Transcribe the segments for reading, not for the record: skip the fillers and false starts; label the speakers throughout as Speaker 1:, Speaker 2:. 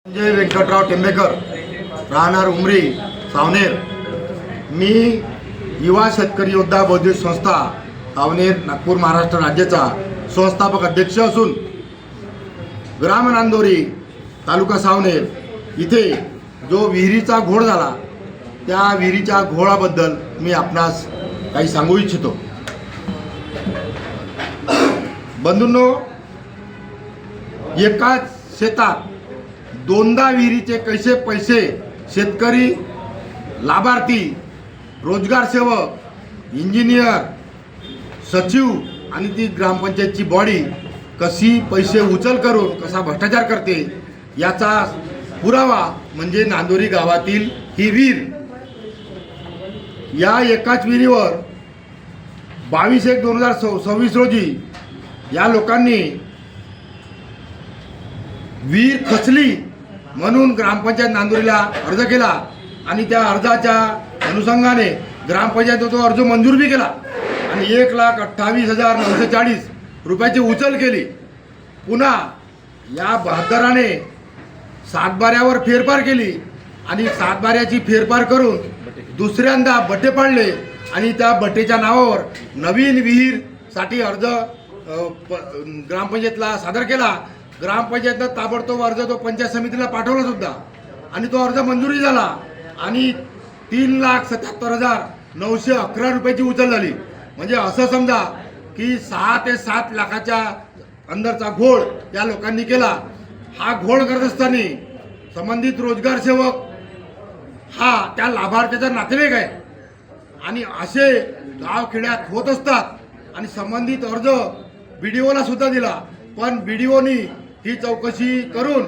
Speaker 1: संजय वेंकटराव टेंबेकर, राहणार उमरी, सावनेर। मी युवा शेतकरी योद्धा बौद्धिक संस्था सावनेर, नागपूर, महाराष्ट्र राज्याचा संस्थापक अध्यक्ष असून ग्राम नांदोरी, तालुका सावनेर इथे जो विहिरीचा घोळ झाला त्या विहिरीच्या घोळाबद्दल मी आपणास काही सांगू इच्छितो। बंधूंनो, एकाच शेतात दोनदा विहिरीचे कैसे पैसे शेतकरी, लाभार्थी, रोजगार सेवक, इंजिनियर, सचिव आणि ती ग्रामपंचायतची बॉडी कशी पैसे उचल करून कसा भ्रष्टाचार करते याचा पुरावा म्हणजे नांदोरी गावातील ही विहीर। या एकाच विहिरीवर 22/1/2026 रोजी या लोकांनी विहीर खचली म्हणून ग्रामपंचायत नांदोरीला अर्ज केला आणि त्या अर्जाच्या अनुषंगाने ग्रामपंचायत तो अर्ज मंजूर बी केला आणि 1,28,940 रुपयाची उचल केली। पुन्हा या बहादराने सातबाऱ्यावर फेरफार केली आणि सातबाऱ्याची फेरफार करून दुसऱ्यांदा बट्टे पाडले आणि त्या बट्टेच्या नावावर नवीन विहीरसाठी अर्ज ग्रामपंचायतला सादर केला। ग्रामपंचायतनं ताबडतोब अर्ज तो पंचायत समितीला पाठवला सुद्धा आणि तो अर्ज मंजुरी झाला आणि 3,77,911 रुपयाची उचल झाली। म्हणजे असं समजा की 6 ते 7 लाखाच्या अंदरचा घोळ या लोकांनी केला। हा घोळ करत असताना संबंधित रोजगार सेवक हा त्या लाभार्थ्याचा नातेवाईक आहे आणि असे गावखेड्यात होत असतात आणि संबंधित अर्ज BDOला सुद्धा दिला, पण BDOनी ही चौकशी करून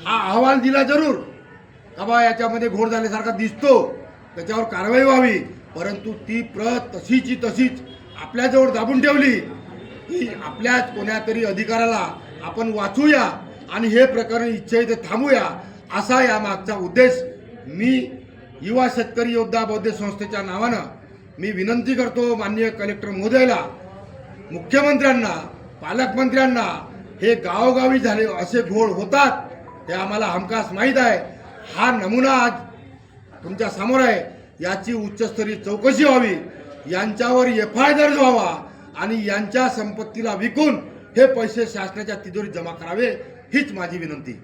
Speaker 1: हा अहवाल दिला जरूर का बा याच्यामध्ये घोळ झाल्यासारखा दिसतो, त्याच्यावर कारवाई व्हावी, परंतु ती प्रत तशीची तशीच आपल्याजवळ दाबून ठेवली की आपल्याच कोण्यातरी अधिकाऱ्याला आपण वाचूया आणि हे प्रकरण इच्छा इथे थांबूया असा या मागचा उद्देश। मी युवा शेतकरी योद्धा बौद्धिक संस्थेच्या नावानं मी विनंती करतो माननीय कलेक्टर महोदयाला, मुख्यमंत्र्यांना, पालकमंत्र्यांना, हे गावोगावी झाले असे घोळ होतात हे आम्हाला हमखास माहीत आहे। हा नमुना आज तुमच्या समोर आहे, याची उच्चस्तरीय चौकशी व्हावी, यांच्यावर FIR दर्ज व्हावा आणि यांच्या संपत्तीला विकून हे पैसे शासनाच्या तिजोरीत जमा करावे हीच माझी विनंती।